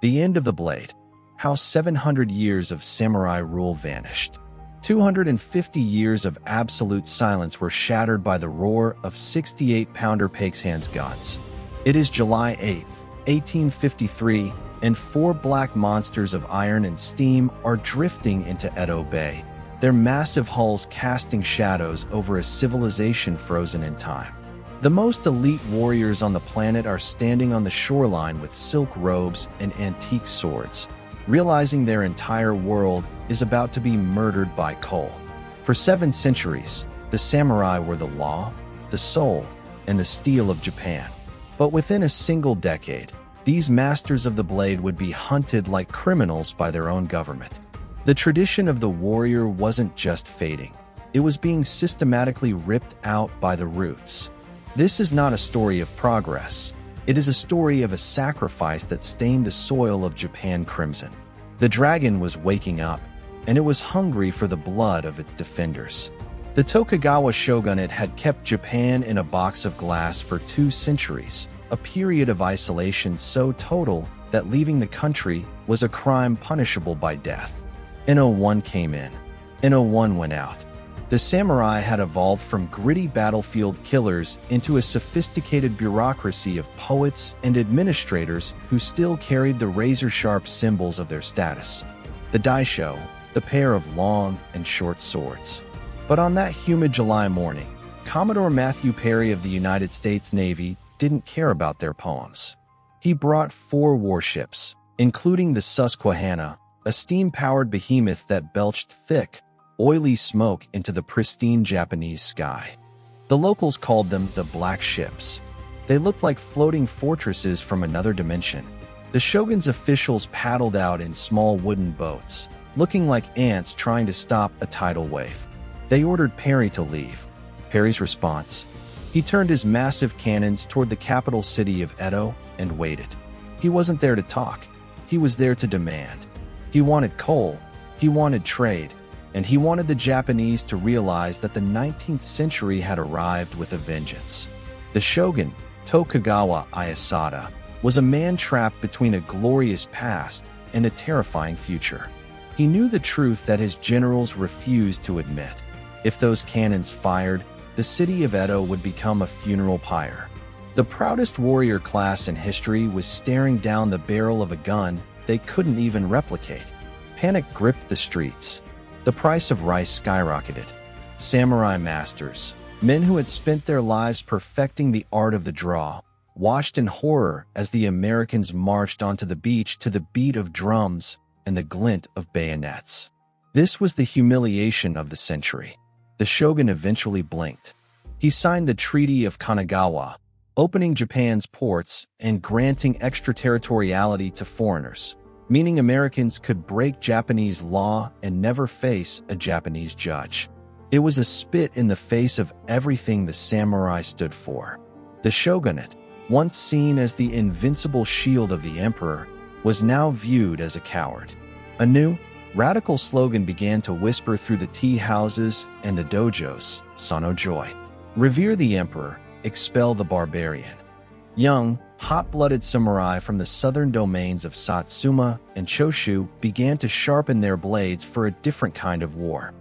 The end of the blade. How 700 years of samurai rule vanished. 250 years of absolute silence were shattered by the roar of 68-pounder Paixhans guns. It is July 8, 1853, and four black monsters of iron and steam are drifting into Edo Bay, their massive hulls casting shadows over a civilization frozen in time. The most elite warriors on the planet are standing on the shoreline with silk robes and antique swords, realizing their entire world is about to be murdered by coal. For 7 centuries, the samurai were the law, the soul, and the steel of Japan. But within a single decade, these masters of the blade would be hunted like criminals by their own government. The tradition of the warrior wasn't just fading, it was being systematically ripped out by the roots. This is not a story of progress. It is a story of a sacrifice that stained the soil of Japan crimson. The dragon was waking up, and it was hungry for the blood of its defenders. The Tokugawa shogunate had kept Japan in a box of glass for 2 centuries, a period of isolation so total that leaving the country was a crime punishable by death. In-01 came in. In-01 went out. The samurai had evolved from gritty battlefield killers into a sophisticated bureaucracy of poets and administrators who still carried the razor-sharp symbols of their status. The daisho, the pair of long and short swords. But on that humid July morning, Commodore Matthew Perry of the United States Navy didn't care about their poems. He brought 4 warships, including the Susquehanna, a steam-powered behemoth that belched thick, oily smoke into the pristine Japanese sky. The locals called them the Black Ships. They looked like floating fortresses from another dimension. The shogun's officials paddled out in small wooden boats, looking like ants trying to stop a tidal wave. They ordered Perry to leave. Perry's response? He turned his massive cannons toward the capital city of Edo and waited. He wasn't there to talk. He was there to demand. He wanted coal. He wanted trade. And he wanted the Japanese to realize that the 19th century had arrived with a vengeance. The shogun, Tokugawa Ieyasu, was a man trapped between a glorious past and a terrifying future. He knew the truth that his generals refused to admit. If those cannons fired, the city of Edo would become a funeral pyre. The proudest warrior class in history was staring down the barrel of a gun they couldn't even replicate. Panic gripped the streets. The price of rice skyrocketed. Samurai masters, men who had spent their lives perfecting the art of the draw, watched in horror as the Americans marched onto the beach to the beat of drums and the glint of bayonets. This was the humiliation of the century. The shogun eventually blinked. He signed the Treaty of Kanagawa, opening Japan's ports and granting extraterritoriality to foreigners, meaning Americans could break Japanese law and never face a Japanese judge. It was a spit in the face of everything the samurai stood for. The shogunate, once seen as the invincible shield of the emperor, was now viewed as a coward. A new, radical slogan began to whisper through the tea houses and the dojos, Sono Joy. Revere the emperor, expel the barbarian. Young, hot-blooded samurai from the southern domains of Satsuma and Choshu began to sharpen their blades for a different kind of war.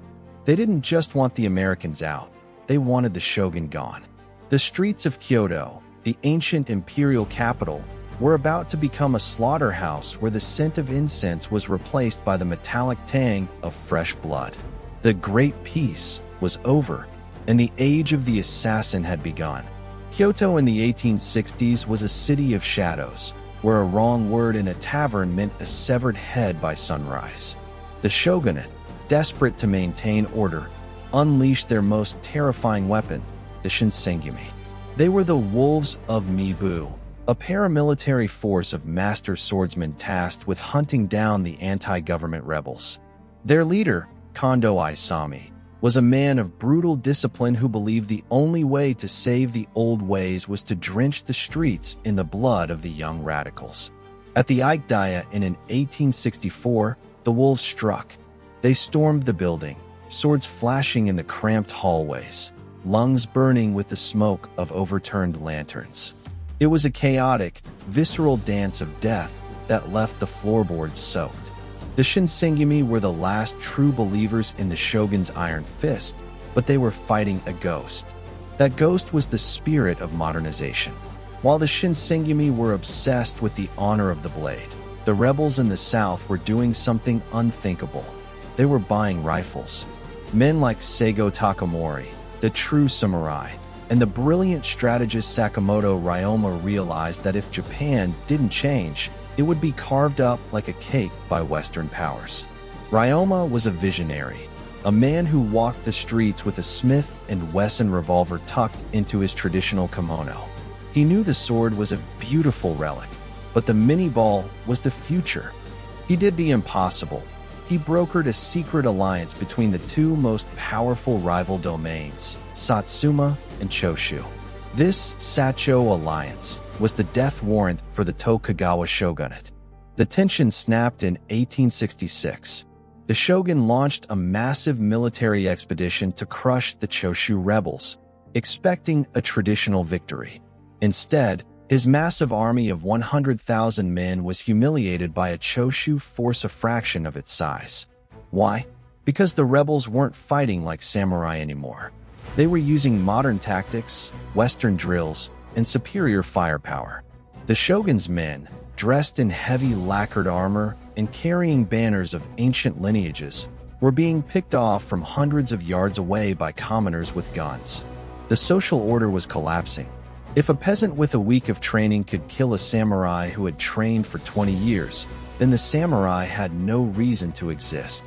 They didn't just want the Americans out, they wanted the shogun gone. The streets of Kyoto, the ancient imperial capital, were about to become a slaughterhouse where the scent of incense was replaced by the metallic tang of fresh blood. The Great Peace was over, and the age of the assassin had begun. Kyoto in the 1860s was a city of shadows, where a wrong word in a tavern meant a severed head by sunrise. The shogunate, desperate to maintain order, unleashed their most terrifying weapon, the shinsengumi. They were the wolves of Mibu, a paramilitary force of master swordsmen tasked with hunting down the anti-government rebels. Their leader, Kondo Aisami, was a man of brutal discipline who believed the only way to save the old ways was to drench the streets in the blood of the young radicals. At the Aikdaya in 1864, the wolves struck. They stormed the building, swords flashing in the cramped hallways, lungs burning with the smoke of overturned lanterns. It was a chaotic, visceral dance of death that left the floorboards soaked. The Shinsengumi were the last true believers in the shogun's iron fist, but they were fighting a ghost. That ghost was the spirit of modernization. While the Shinsengumi were obsessed with the honor of the blade, the rebels in the south were doing something unthinkable. They were buying rifles. Men like Seigo Takamori, the true samurai, and the brilliant strategist Sakamoto Ryoma realized that if Japan didn't change, it would be carved up like a cake by Western powers. Ryoma was a visionary, a man who walked the streets with a Smith & Wesson revolver tucked into his traditional kimono. He knew the sword was a beautiful relic, but the mini-ball was the future. He did the impossible. He brokered a secret alliance between the two most powerful rival domains, Satsuma and Choshu. This Sacho alliance was the death warrant for the Tokugawa shogunate. The tension snapped in 1866. The shogun launched a massive military expedition to crush the Choshu rebels, expecting a traditional victory. Instead, his massive army of 100,000 men was humiliated by a Choshu force a fraction of its size. Why? Because the rebels weren't fighting like samurai anymore. They were using modern tactics, Western drills, and superior firepower. The shogun's men, dressed in heavy lacquered armor and carrying banners of ancient lineages, were being picked off from hundreds of yards away by commoners with guns. The social order was collapsing. If a peasant with a week of training could kill a samurai who had trained for 20 years, then the samurai had no reason to exist.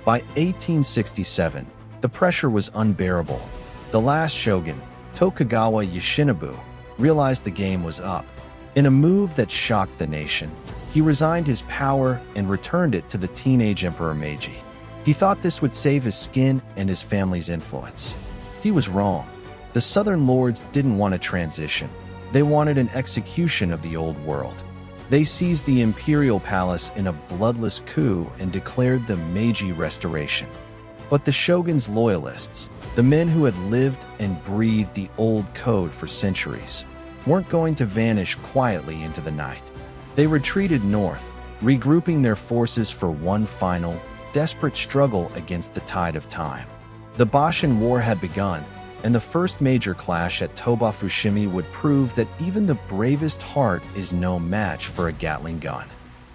By 1867, the pressure was unbearable. The last shogun, Tokugawa Yoshinobu, realized the game was up. In a move that shocked the nation, he resigned his power and returned it to the teenage Emperor Meiji. He thought this would save his skin and his family's influence. He was wrong. The southern lords didn't want a transition. They wanted an execution of the old world. They seized the imperial palace in a bloodless coup and declared the Meiji Restoration. But the shogun's loyalists, the men who had lived and breathed the old code for centuries, weren't going to vanish quietly into the night. They retreated north, regrouping their forces for one final, desperate struggle against the tide of time. The Paixhan War had begun, and the first major clash at Toba-Fushimi would prove that even the bravest heart is no match for a Gatling gun.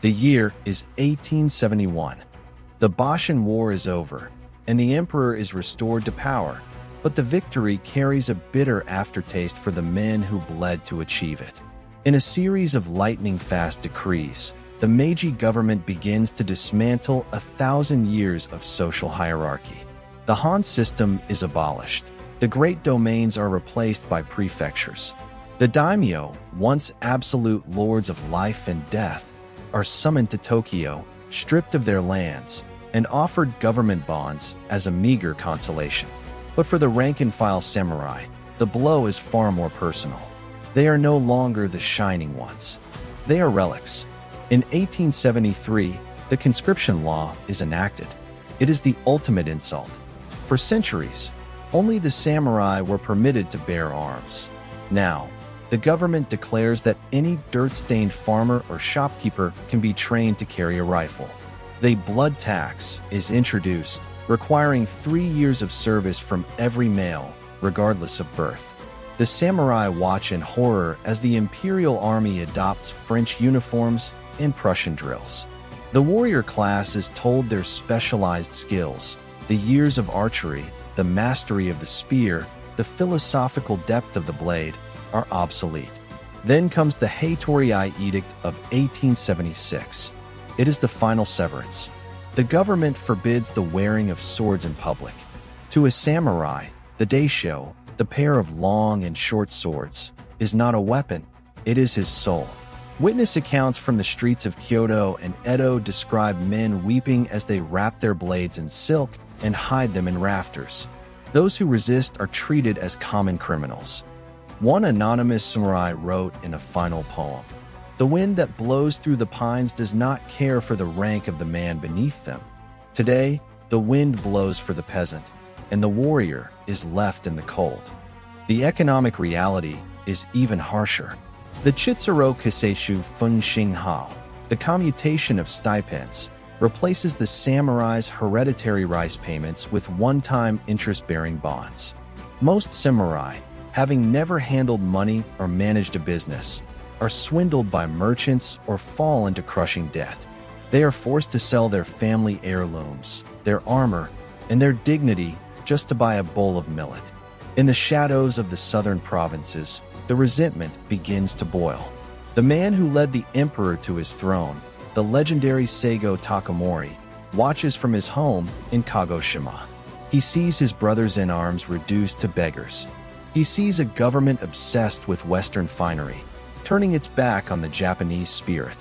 The year is 1871. The Paixhan War is over, and the emperor is restored to power, but the victory carries a bitter aftertaste for the men who bled to achieve it. In a series of lightning-fast decrees, the Meiji government begins to dismantle 1,000 years of social hierarchy. The Han system is abolished. The great domains are replaced by prefectures. The daimyo, once absolute lords of life and death, are summoned to Tokyo, stripped of their lands, and offered government bonds as a meager consolation. But for the rank-and-file samurai, the blow is far more personal. They are no longer the shining ones. They are relics. In 1873, the conscription law is enacted. It is the ultimate insult. For centuries, only the samurai were permitted to bear arms. Now, the government declares that any dirt-stained farmer or shopkeeper can be trained to carry a rifle. The blood tax is introduced, requiring 3 years of service from every male, regardless of birth. The samurai watch in horror as the imperial army adopts French uniforms and Prussian drills. The warrior class is told their specialized skills, the years of archery, the mastery of the spear, the philosophical depth of the blade, are obsolete. Then comes the Heitoriai Edict of 1876. It is the final severance. The government forbids the wearing of swords in public. To a samurai, the daisho, the pair of long and short swords, is not a weapon, it is his soul. Witness accounts from the streets of Kyoto and Edo describe men weeping as they wrap their blades in silk and hide them in rafters. Those who resist are treated as common criminals. One anonymous samurai wrote in a final poem, "The wind that blows through the pines does not care for the rank of the man beneath them. Today, the wind blows for the peasant, and the warrior is left in the cold." The economic reality is even harsher. The Chitsuro Kiseishu Fun Xing Hao, The commutation of stipends replaces the samurai's hereditary rice payments with one-time interest-bearing bonds. Most samurai, having never handled money or managed a business, are swindled by merchants or fall into crushing debt. They are forced to sell their family heirlooms, their armor, and their dignity just to buy a bowl of millet. In the shadows of the southern provinces, the resentment begins to boil. The man who led the emperor to his throne, the legendary Seigo Takamori, watches from his home in Kagoshima. He sees his brothers-in-arms reduced to beggars. He sees a government obsessed with Western finery, turning its back on the Japanese spirit.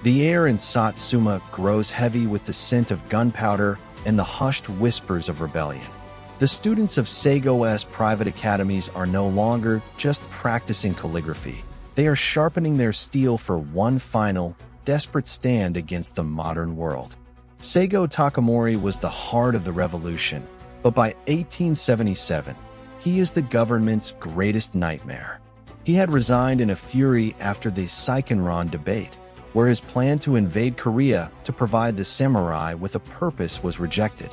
The air in Satsuma grows heavy with the scent of gunpowder and the hushed whispers of rebellion. The students of Seigo's private academies are no longer just practicing calligraphy. They are sharpening their steel for one final, desperate stand against the modern world. Seigo Takamori was the heart of the revolution, but by 1877, he is the government's greatest nightmare. He had resigned in a fury after the Seikenron debate, where his plan to invade Korea to provide the samurai with a purpose was rejected.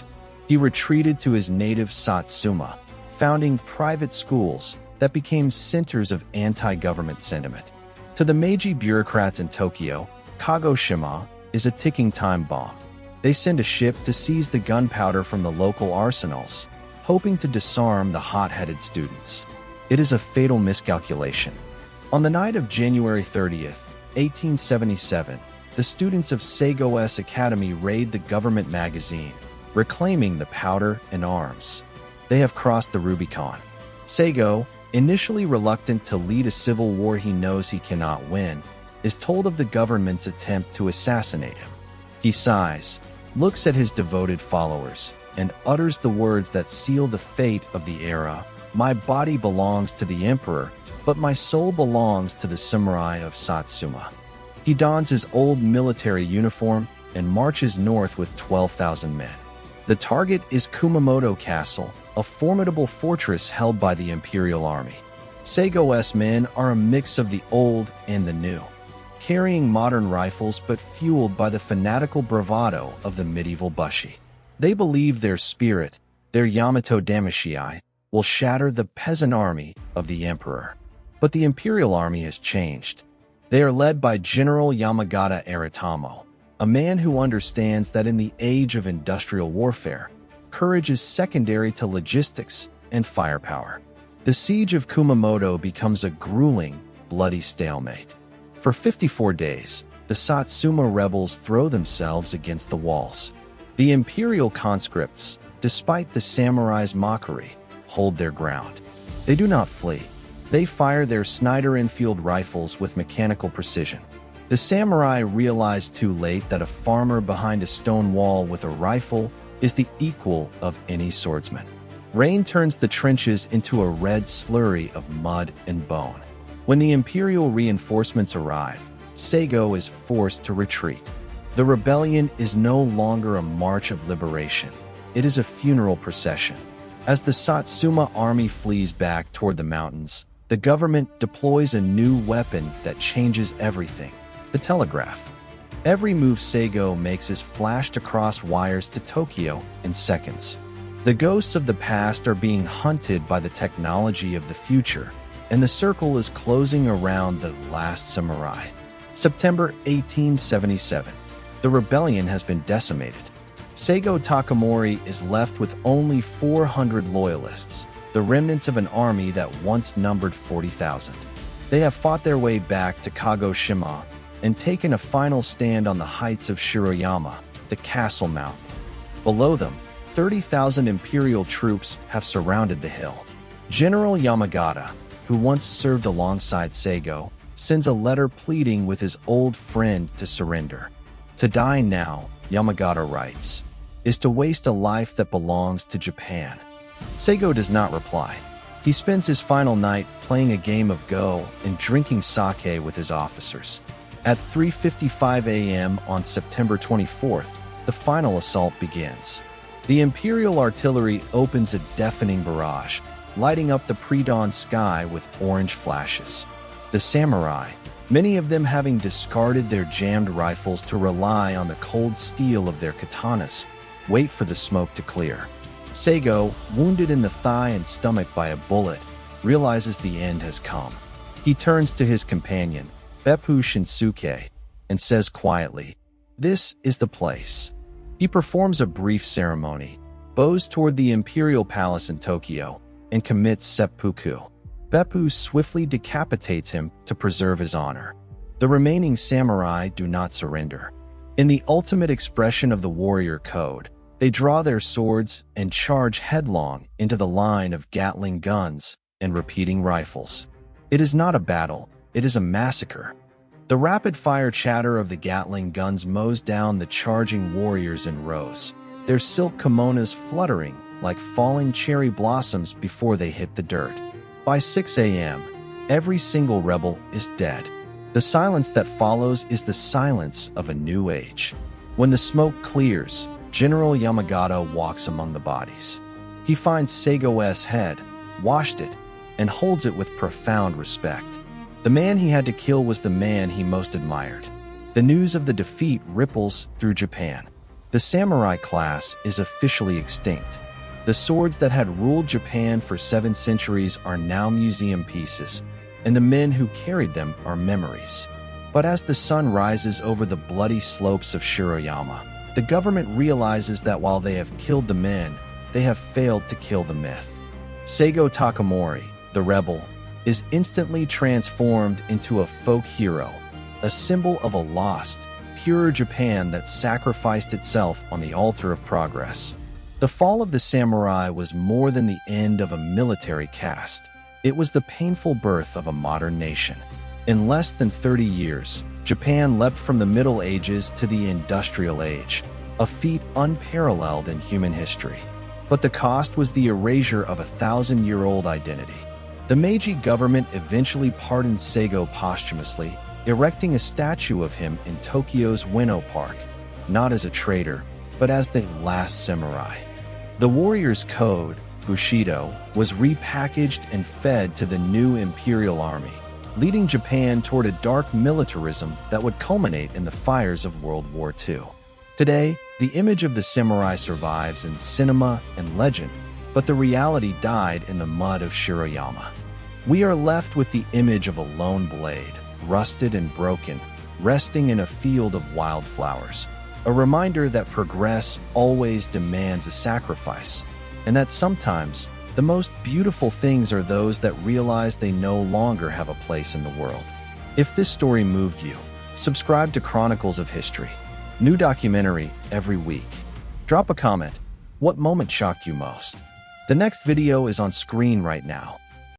He retreated to his native Satsuma, founding private schools that became centers of anti-government sentiment. To the Meiji bureaucrats in Tokyo, Kagoshima is a ticking time bomb. They send a ship to seize the gunpowder from the local arsenals, hoping to disarm the hot-headed students. It is a fatal miscalculation. On the night of January 30th, 1877, the students of Seigo's Academy raid the government magazine, reclaiming the powder and arms. They have crossed the Rubicon. Seigo, initially reluctant to lead a civil war he knows he cannot win, is told of the government's attempt to assassinate him. He sighs, looks at his devoted followers, and utters the words that seal the fate of the era: "My body belongs to the emperor, but my soul belongs to the samurai of Satsuma." He dons his old military uniform and marches north with 12,000 men. The target is Kumamoto Castle, a formidable fortress held by the Imperial Army. Seigo's men are a mix of the old and the new, carrying modern rifles but fueled by the fanatical bravado of the medieval bushi. They believe their spirit, their Yamato Damashii, will shatter the peasant army of the emperor. But the Imperial Army has changed. They are led by General Yamagata Aratamo, a man who understands that in the age of industrial warfare, courage is secondary to logistics and firepower. The siege of Kumamoto becomes a grueling, bloody stalemate. For 54 days, the Satsuma rebels throw themselves against the walls. The imperial conscripts, despite the samurai's mockery, hold their ground. They do not flee. They fire their Snider-Enfield rifles with mechanical precision. The samurai realize too late that a farmer behind a stone wall with a rifle is the equal of any swordsman. Rain turns the trenches into a red slurry of mud and bone. When the imperial reinforcements arrive, Seigo is forced to retreat. The rebellion is no longer a march of liberation. It is a funeral procession. As the Satsuma army flees back toward the mountains, the government deploys a new weapon that changes everything: the telegraph. Every move Seigo makes is flashed across wires to Tokyo in seconds. The ghosts of the past are being hunted by the technology of the future, and the circle is closing around the last samurai. September 1877. The rebellion has been decimated. Seigo Takamori is left with only 400 loyalists, the remnants of an army that once numbered 40,000. They have fought their way back to Kagoshima and taken a final stand on the heights of Shiroyama, the castle mountain. Below them, 30,000 imperial troops have surrounded the hill. General Yamagata, who once served alongside Seigo, sends a letter pleading with his old friend to surrender. "To die now," Yamagata writes, "is to waste a life that belongs to Japan." Seigo does not reply. He spends his final night playing a game of Go and drinking sake with his officers. At 3:55 a.m. on September 24th, the final assault begins. The Imperial artillery opens a deafening barrage, lighting up the pre-dawn sky with orange flashes. The samurai, many of them having discarded their jammed rifles to rely on the cold steel of their katanas, wait for the smoke to clear. Seigo, wounded in the thigh and stomach by a bullet, realizes the end has come. He turns to his companion, Beppu Shinsuke, and says quietly, "This is the place." He performs a brief ceremony, bows toward the imperial palace in Tokyo, and commits seppuku. Beppu swiftly decapitates him to preserve his honor. The remaining samurai do not surrender. In the ultimate expression of the warrior code, they draw their swords and charge headlong into the line of Gatling guns and repeating rifles. It is not a battle, it is a massacre. The rapid-fire chatter of the Gatling guns mows down the charging warriors in rows, their silk kimonos fluttering like falling cherry blossoms before they hit the dirt. By 6 a.m., every single rebel is dead. The silence that follows is the silence of a new age. When the smoke clears, General Yamagata walks among the bodies. He finds Seigo's head, washed it, and holds it with profound respect. The man he had to kill was the man he most admired. The news of the defeat ripples through Japan. The samurai class is officially extinct. The swords that had ruled Japan for 7 centuries are now museum pieces, and the men who carried them are memories. But as the sun rises over the bloody slopes of Shiroyama, the government realizes that while they have killed the men, they have failed to kill the myth. Seigo Takamori, the rebel, is instantly transformed into a folk hero, a symbol of a lost, pure Japan that sacrificed itself on the altar of progress. The fall of the samurai was more than the end of a military caste. It was the painful birth of a modern nation. In less than 30 years, Japan leapt from the Middle Ages to the Industrial Age, a feat unparalleled in human history. But the cost was the erasure of a 1,000-year-old identity. The Meiji government eventually pardoned Seigo posthumously, erecting a statue of him in Tokyo's Ueno Park, not as a traitor, but as the last samurai. The warrior's code, Bushido, was repackaged and fed to the new imperial army, leading Japan toward a dark militarism that would culminate in the fires of World War II. Today, the image of the samurai survives in cinema and legend, but the reality died in the mud of Shiroyama. We are left with the image of a lone blade, rusted and broken, resting in a field of wildflowers. A reminder that progress always demands a sacrifice, and that sometimes the most beautiful things are those that realize they no longer have a place in the world. If this story moved you, subscribe to Chronicles of History. New documentary every week. Drop a comment. What moment shocked you most? The next video is on screen right now.